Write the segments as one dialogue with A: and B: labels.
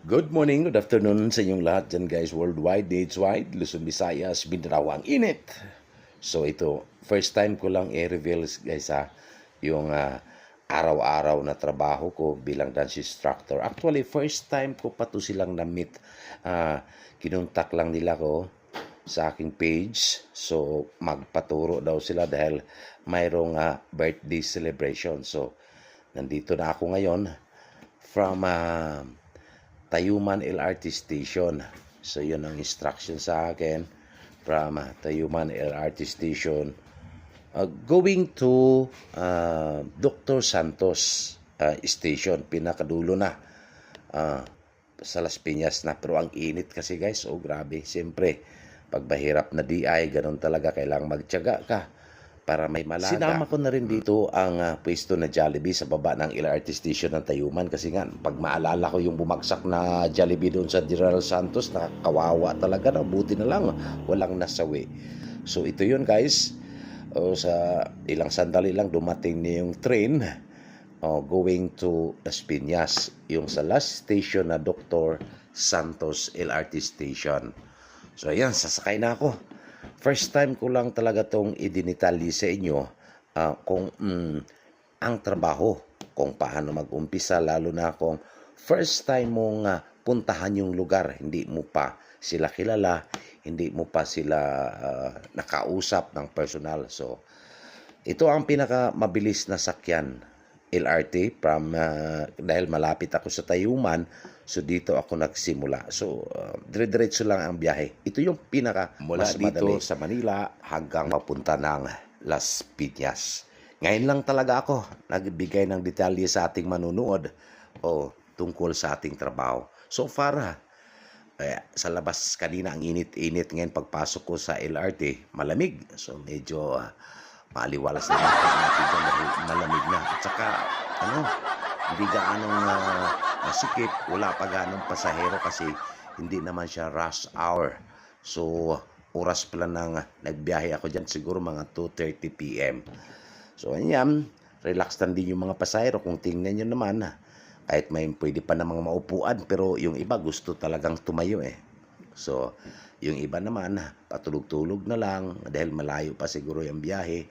A: Good morning, good afternoon sa inyong lahat dyan guys, worldwide, nationwide, Luzon, Visayas, Mindanao, ang init. So ito, first time ko lang i-reveal guys yung araw-araw na trabaho ko bilang dance instructor. Actually, first time ko pa to silang na-meet. Kinuntak lang nila ko sa aking page. So magpaturo daw sila dahil mayroong birthday celebration. So nandito na ako ngayon from Tayuman LRT Station. So yun ang instruction sa akin from Tayuman LRT Station going to Dr. Santos Station, pinakadulo na sa Las Piñas na. Pero ang init kasi guys, oh grabe. Siyempre pag mahirap na DI, ganun talaga, kailangang magtiyaga ka para may malaga. Sinama ko na rin dito ang pwesto na Jollibee sa baba ng LRT Station ng Tayuman kasi nga pag maalala ko yung bumagsak na Jollibee doon sa General Santos, nakakawawa talaga na, buti na lang walang nasawi. So ito yun guys, sa ilang sandali lang dumating na yung train going to Las Piñas, yung sa last station na Dr. Santos LRT Station. So ayan, sasakay na ako. First time ko lang talaga tong idinitali sa inyo kung ang trabaho, kung paano mag-umpisa, lalo na kung first time mong puntahan yung lugar, hindi mo pa sila kilala, hindi mo pa sila nakausap ng personal. So ito ang pinakamabilis na sakyan, LRT, from dahil malapit ako sa Tayuman, so dito ako nagsimula. So dire-diretso lang ang biyahe. Ito yung pinaka mula mas dito madali sa Manila hanggang mapunta ng Las Piñas. Ngayon lang talaga ako nagbigay ng detalye sa ating manunood tungkol sa ating trabaho. So far sa labas kanina ang init-init, ngayon pagpasok ko sa LRT malamig. So medyo maliwalas na natin dahil malamig na. At saka hindi gaanong masikip, wala pa gaanong pasahero kasi hindi naman siya rush hour. So oras pala nang nagbiyahe ako dyan, siguro mga 2:30 PM. So ayan, relax lang din yung mga pasahero. Kung tingnan nyo naman, kahit may pwede pa namang maupuan, pero yung iba gusto talagang tumayo So yung iba naman patulog-tulog na lang dahil malayo pa siguro yung biyahe.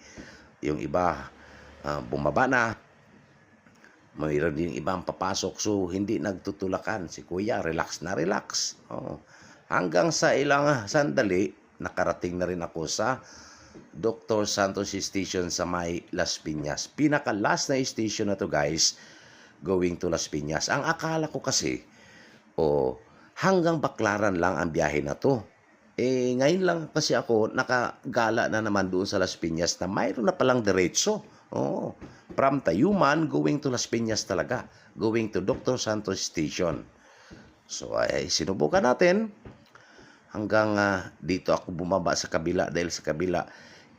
A: Yung iba bumaba na, mayroon din ibang papasok, so hindi nagtutulakan. Si kuya relax na relax. Hanggang sa ilang sandali nakarating na rin ako sa Dr. Santos Station sa may Las Piñas. Pinaka last na station na to guys, going to Las Piñas. Ang akala ko kasi hanggang Baclaran lang ang biyahe na to. Ngayon lang kasi ako nakagala na naman doon sa Las Piñas na mayroon na palang diretso. From Tayuman going to Las Piñas talaga, going to Dr. Santos Station. So sinubukan natin hanggang dito ako bumaba sa kabila, dahil sa kabila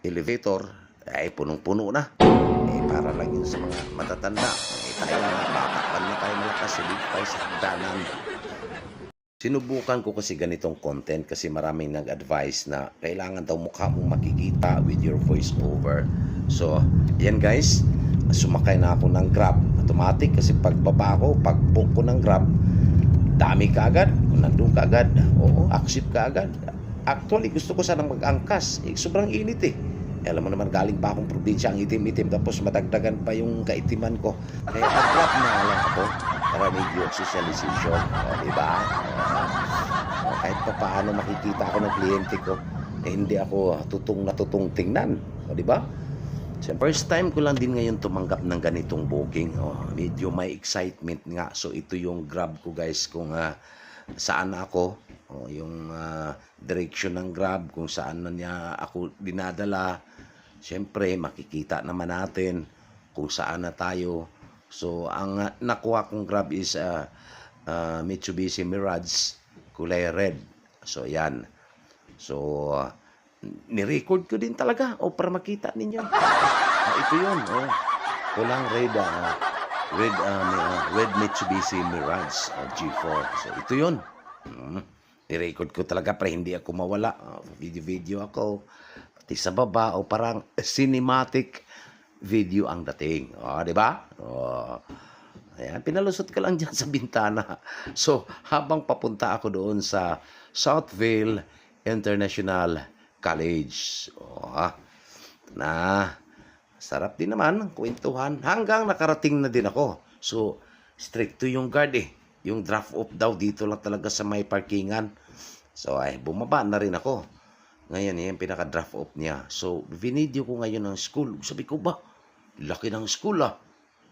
A: elevator ay punong-puno na. Para lang yun sa mga matatanda. Tayo na bakakpan na tayo malakas, hindi tayo sa hagdanan. Sinubukan ko kasi ganitong content kasi maraming nag-advise na kailangan daw mukha mong makikita with your voice over. So, yan guys, sumakay na ako ng Grab. Automatic kasi pagbaba ko, pag-book ko ng Grab, dami ka agad, nandun ka agad, accept ka agad. Actually, gusto ko sanang mag-angkas. Sobrang init alam mo naman, galing pa akong probinsya, ang itim-itim, tapos madagdagan pa yung kaitiman ko. Kaya nag-Grab na lang ako para medyo socialization, diba? Kahit pa paano makikita ako ng kliyente ko, hindi ako tutong na tutong tingnan, diba? So, first time ko lang din ngayon tumanggap ng ganitong booking. Medyo may excitement nga. So ito yung Grab ko guys, kung saan ako, yung direction ng Grab, kung saan na niya ako dinadala. Siyempre makikita naman natin kung saan na tayo. So ang nakuha kong Grab is Mitsubishi Mirage, kulay red. So yan. So ni-record ko din talaga para makita ninyo. Ito yun. Kulang red Mitsubishi Mirage G4. So ito yun. I-record ko talaga para hindi ako mawala. Video ako. Pati sa baba parang cinematic video ang dating. Di ba? Ayan, pinalusot ko lang dyan sa bintana. So, habang papunta ako doon sa Southville International College. Na, sarap din naman, kwentuhan. Hanggang nakarating na din ako. So, stricto yung guard eh. Yung drop off daw dito lang talaga sa may parkingan. So, ay, bumaba na rin ako. Ngayon, yung pinaka-drop off niya. So, video ko ngayon ng school. Sabi ko ba, laki ng school ah.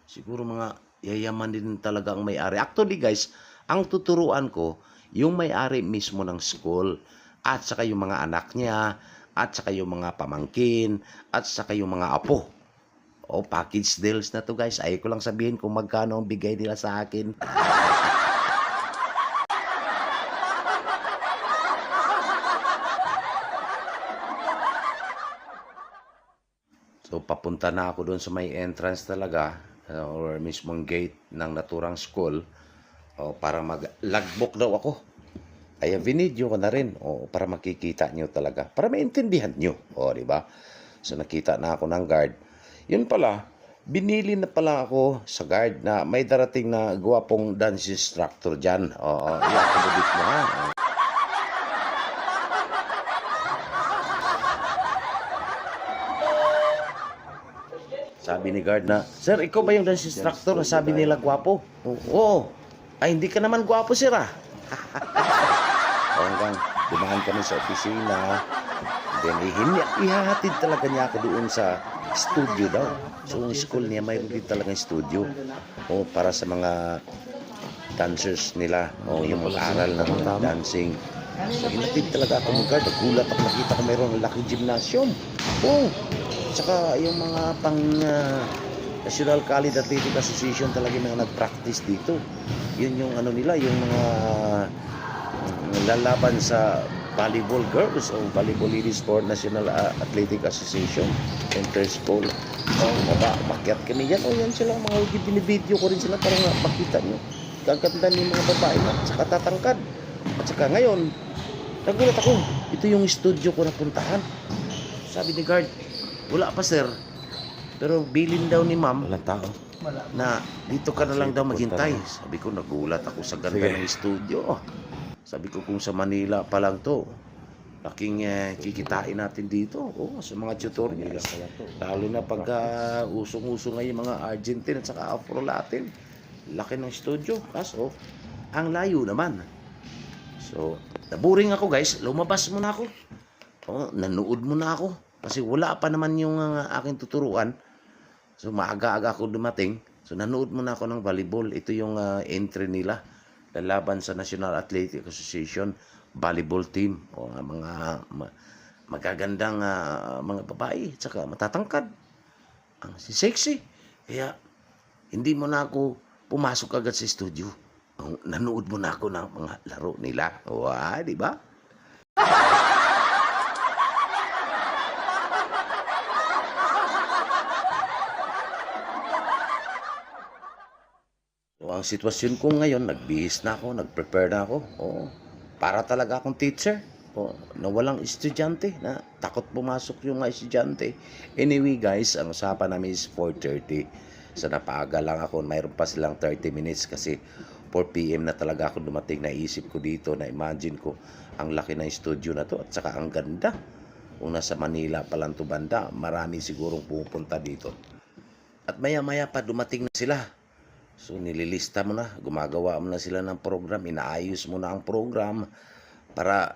A: Siguro mga yayaman din talaga ang may-ari. Actually guys, ang tuturuan ko, yung may-ari mismo ng school, at saka yung mga anak niya, at saka yung mga pamangkin, at saka yung mga apo. Package deals na to guys. Ayaw ko lang sabihin kung magkano ang bigay nila sa akin. So, papunta na ako doon sa may entrance talaga, or mismong gate ng naturang school, para mag-logbook daw ako. Kaya video ko na rin, para makikita nyo talaga, para maintindihan nyo, di ba? So, nakita na ako ng guard. Yun pala, binili na pala ako sa guard na may darating na guwapong dance instructor dyan. I-accommodate mo ha. Sabi ni guard na, "Sir, ikaw ba yung dance instructor na sabi nila gwapo?" Oo. Ay, hindi ka naman gwapo, sir ah. Hanggang dumaan kami sa opisina. Then, ihahatid talaga niya ako doon sa studio daw. So, yung school niya, mayroon din talagang studio. Para sa mga dancers nila. Yung mag-aral ng dancing. So, hinatid talaga ako ng guard. Nagulat ako, nakita ko mayroon ng laking gymnasium. Tsaka yung mga pang National College Athletic Association talaga yung mga nag-practice dito. Yun yung ano nila, yung mga lalaban sa volleyball girls o volleyball ladies for National Athletic Association inter-school. So, makyat kami yan. Yan sila mga binibideo ko rin sila para makita nyo. Gaganda ng mga babae na, tsaka tatangkad. At saka ngayon, nagulat ako. Ito yung studio ko na puntahan. Sabi ni guard, wala pa sir, pero bilin daw ni ma'am na dito ka na lang daw maghintay. Sabi ko, nagulat ako sa ganda ng studio. Sabi ko, kung sa Manila pa lang to, laking kikitain natin dito sa mga tutorials. Lalo na pagka usong-usong ngayon mga Argentine at saka Afro-Latin. Laki ng studio. Kaso, ang layo naman. So, naburing ako guys. Lumabas muna ako. Nanood muna ako. Kasi wala pa naman yung aking tuturuan. So, maaga-aga ako dumating. So, nanood muna ako ng volleyball. Ito yung entry nila. Lalaban sa National Athletic Association volleyball team. Mga magagandang mga babae. Tsaka matatangkad. Ang sexy. Kaya, hindi mo na ako pumasok agad sa studio. Nanood muna ako ng mga laro nila. Di ba? Ang sitwasyon ko ngayon, nagbihis na ako, nag-prepare na ako. Para talaga akong teacher. Na walang estudyante, na takot pumasok yung mga estudyante. Anyway guys, ang usapan namin is 4:30. So napaaga lang ako, mayroon pa silang 30 minutes kasi 4 PM na talaga ako dumating. Naisip ko dito, na-imagine ko ang laki ng studio na to at saka ang ganda. Kung nasa Manila pa lang to banda, marami sigurong pupunta dito. At maya-maya pa dumating na sila. So nililista mo na, gumagawa mo na sila ng program, inaayos mo na ang program para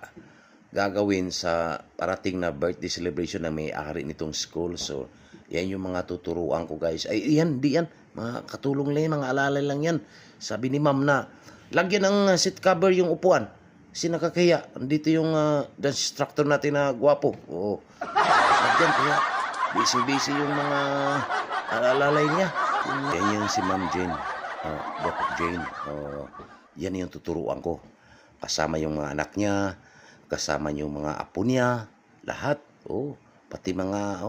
A: gagawin sa parating na birthday celebration ng may-ari nitong school. So yan yung mga tuturuan ko guys. Ay yan, di yan, mga katulong lang yan, mga alalay lang yan. Sabi ni ma'am na lagyan ng seat cover yung upuan. Kasi nakakaya, andito yung dance instructor natin na gwapo. Lagyan, kaya busy-busy yung mga alalay niya. Yan yung si Ma'am Jane. Doc Jane. Yan yung tuturuan ko. Kasama yung mga anak niya, kasama yung mga apo niya, lahat. Pati mga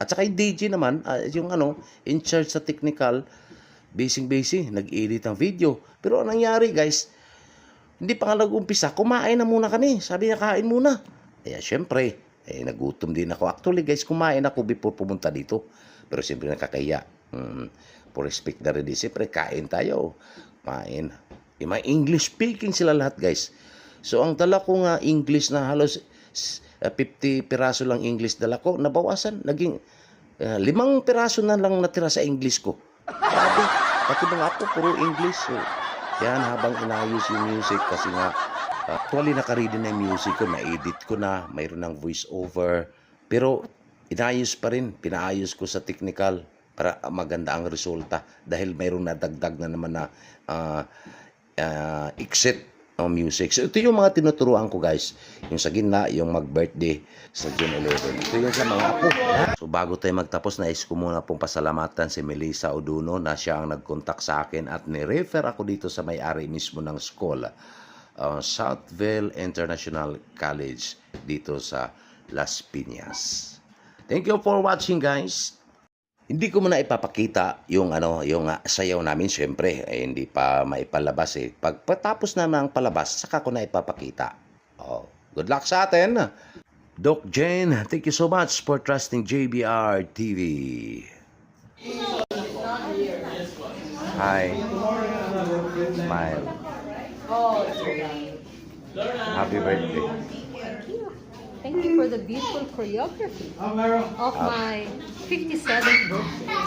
A: At saka yung DJ naman, yung in charge sa technical, busy, nag-edit ng video. Pero anong nangyari guys, hindi pa nga nag-umpisa, kumain na muna kami. Sabi niya, kain muna. Syempre, nagutom din ako. Actually guys, kumain ako before pumunta dito. Pero siyempre nakakaya. for respect na rin. Siyempre, kain tayo. Kain. May English speaking sila lahat, guys. So, ang dala ko nga English na halos 50 piraso lang English dala ko, nabawasan. Naging 5 piraso na lang natira sa English ko. Grabe. Pati mga ako, puro English. So, yan, habang inayos yung music, kasi nga, actually, nakaready na yung music ko, na-edit ko na, mayroon ng voice over. Pero, inayos pa rin, pinaayos ko sa technical para maganda ang resulta dahil mayroong nadagdag na naman na exit ng music. So ito yung mga tinuturuan ko, guys, yung sa gitna, yung mag-birthday sa June 11. Ito yung sa mga apo. So bago tayo magtapos, nais ko muna pong pasalamatan si Melissa Oduno na siya ang nag-contact sa akin at ni-refer ako dito sa may-ari mismo ng school, Southville International College dito sa Las Piñas. Thank you for watching, guys. Hindi ko muna ipapakita yung sayaw namin, syempre, hindi pa maipalabas eh. Pagpatapos na ng palabas, saka ko na ipapakita. Oh, good luck sa atin. Doc Jane, thank you so much for trusting JBR TV. Hi. Smile. Happy birthday.
B: Thank you for the beautiful choreography of my 57th birthday.